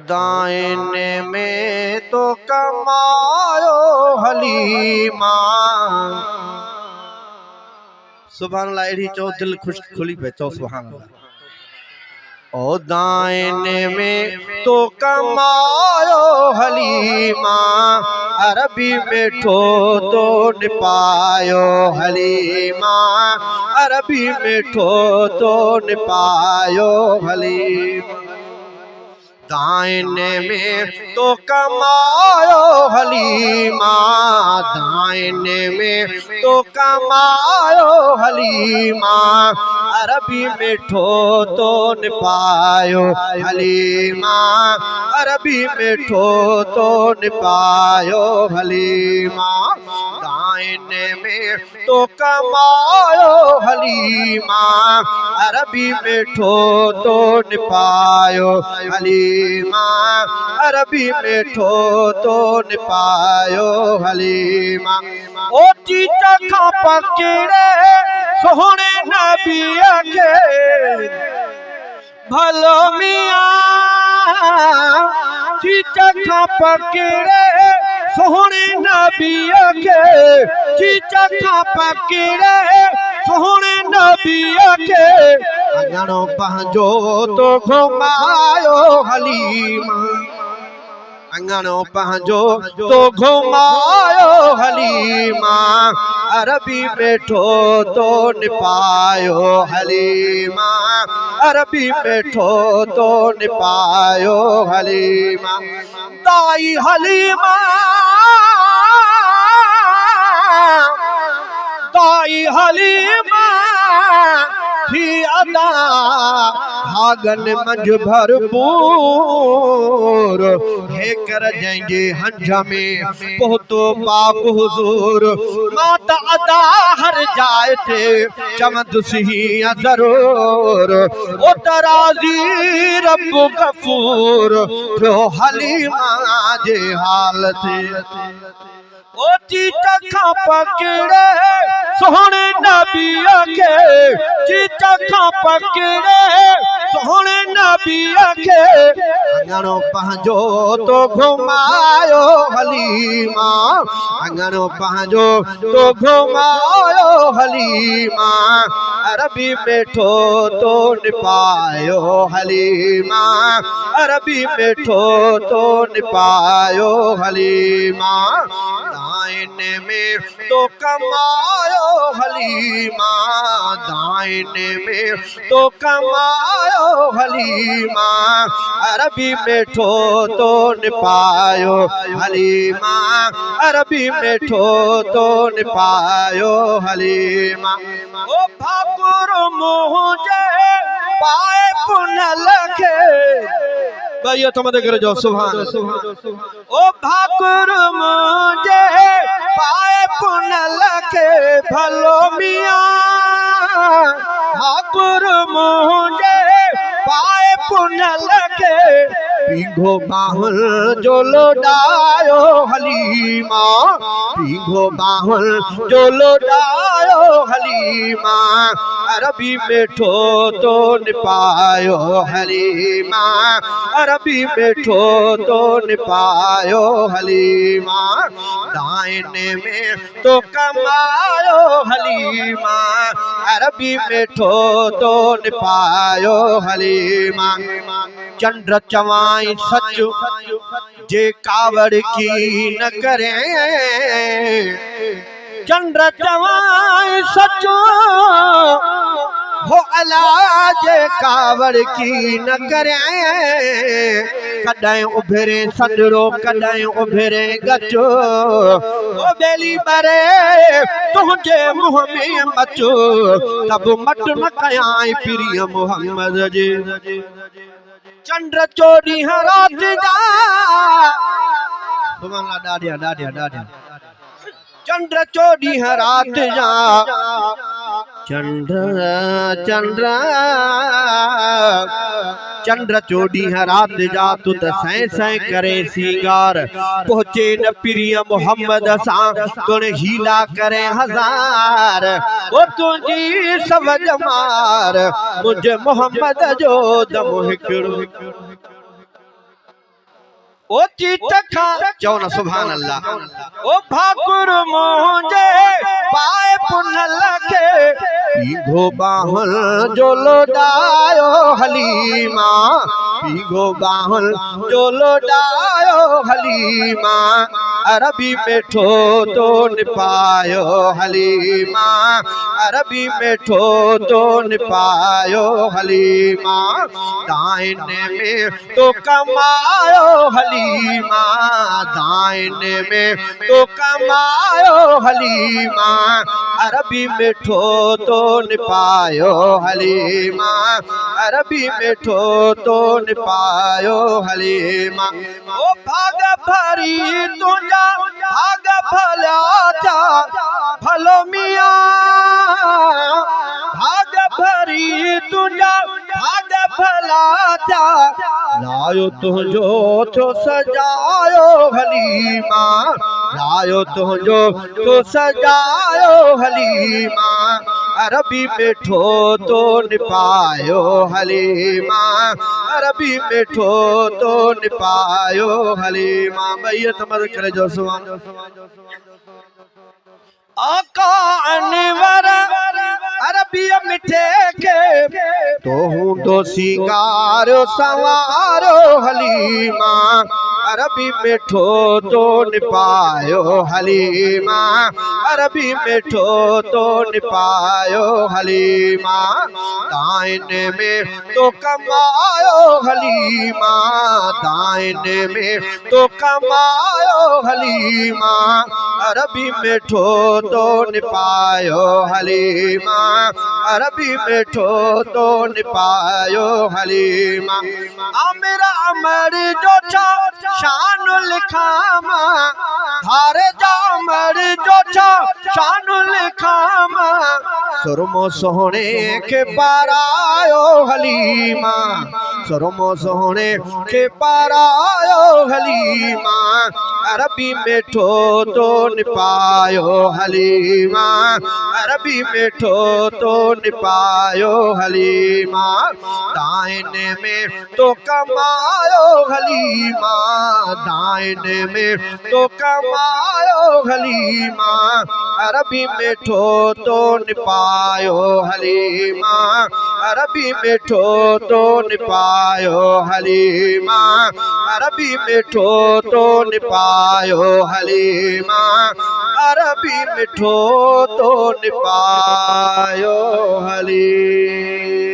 दाइने में तो कमायो हलीमा। सुभान अल्लाह, एड़ी चो दिल खुश खुली पे चो सुभान अल्लाह। ओ दाइने में तो कमायो हलीमा, अरबी में ठो तो निपायो हलीमा, अरबी में ठो तो निपायो हलीमा। दाइने में तो कमायो हलीमा, दाइने में तो कमायो हलीमा, अरबी में ठो तो निपायो हलीमा, अरबी में ठो तो निपायो हलीमा। दाइने में तो कमायो हलीमा, अरबी में ठो तो निपायो हलीमा, अरबी में ठो तो निपायो हलीमा। ओ चीचा खा पकड़े सोहणे नबी के भलो मियां, चीचा खा पकड़े सोहणे नबी के, चीचा खा पकड़े सोहणे नबी के, अंगणो पंहिंजो तो घुमायो हलीमा, अंगणो पंहिंजो तो घुमायो हलीमा, अरबी में ठो तो निपायो हलीमा, अरबी में ठो तो निपायो हलीमा। दाई हलीमा, दाई हलीमा थी अदा भागन मंझ भरपूर, हे कर जंहिंजे हंझ में पहुतो पाक हुजूर, माता अदा हर जाए थे चमदुसी जरूर, ओ तराजी रब गफूर जो हलीमा जे हाल थे। ओ चीचा खा पकड़े सोहणे नबी के, चीचा खा पकड़े सोहणे नबी के, अंगणो पंहिंजो तो घुमायो हलीमा, अंगणो पंहिंजो तो घुमायो हलीमा, अरबी में ठो तो निपायो हलीमा, अरबी में ठो तो निपायो हलीमा। दाइने में तो कमायो हलीमा, दाइने में तो कमायो हलीमा, अरबी में ठो तो निपायो हलीमा, अरबी में ठो तो निपायो हलीमा। ओ भाकुर मुझे पाए पुनल के, भाइयों तुम देख जाओ सुभान। ओ भाकुर मुझे पाए पुनल के भलो मियां, भाकुर मुझे पाए पुनल के, पीघो बाहुल जो लोडायो हलीमा, पीघो बाहुल जो लोडायो हलीमा, अरबी में ठो तो निपायो हलीमा, अरबी में ठो तो निपायो हलीमा। दाइने में तो कमायो हलीमा, अरबी में ठो तो निपायो हलीमा। चंद्र चवाई सच जे कावड़ की न करे, चंद्र चवाई सच हो अलाज कावड़ की न करे, कॾहिं उभिरे संदरो कॾहिं उभिरे गचो, ओ बेली बरे तुझे मुँह में मचो, तब मट न कयाई प्रिय मोहम्मद जे। चंद्र चोरी रात जा, डाडिया डाडिया डाडिया, चंद्र चोरी रात जा, चंद्र चंद्र चंद्र चोडी रात जा तू त सै सै करे सिंगार, पहुंचे न प्रिय मोहम्मद सा तुण हीला करे हजार, ओ तुझी सब जमार मुझे मोहम्मद जो दम हिकड़ो। ओ चित खा चौ न सुभान अल्लाह। ओ भाकुर मुझे पाए पुन लखे पीघो बाहल जो लोडायो हलीमा पीघो बाहल जो लोडायो हलीमा अरबी में ठो तो निपायो हलीमा अरबी में ठो तो निपायो हलीमा दाहिने में तो कमायो हलीमा दाहिने में तो कमायो हलीमा अरबी में ठो तो निपायो हलीमा अरबी में ठो तो निपायो हलीमा। ओ भाग भरी तुझा भाग भला जा भलो मिया भाग भरी तुझा भाग भला जा लायो तुझो तो सजायो हलीमा लायो तुझो तो सजायो हलीमा अरबी में ठो तो निपायो हलीमा अरबी में ठो तो निपायो हलीमा। बैयत मत करे जो सुभान आका अनवर अरबी मिठे के तो हूँ तो सिंगारो सवारो हलीमा अरबी में ठो तो निपायो हलीमा अरबी में ठो तो निपायो हलीमा दाहिने में तो कमायो हलीमा दाहिने में तो कमायो हलीमा अरबी में ठो तो निपायो हलीमा अरबी में ठो तो निपायो हलीमा। मेरा अमर जो छा शान लिखामा धारे जा अमर जो छा शान लिखामा सुरमो सोहने के पारायो हलीमा सुरमो सोहने के पारायो हलीमा अरबी में ठो तो निपायो हलीमा अरबी में ठो तो निपायो हलीमा दाहिने में तो कमायो हलीमा दाहिने में तो कमायो हलीमा अरबी में ठो तो निपायो हलीमा अरबी में ठो तो निपायो हलीमा अरबी में ठो तो निपायो हलीमा अरबी में ठो तो निपायो हलीमा।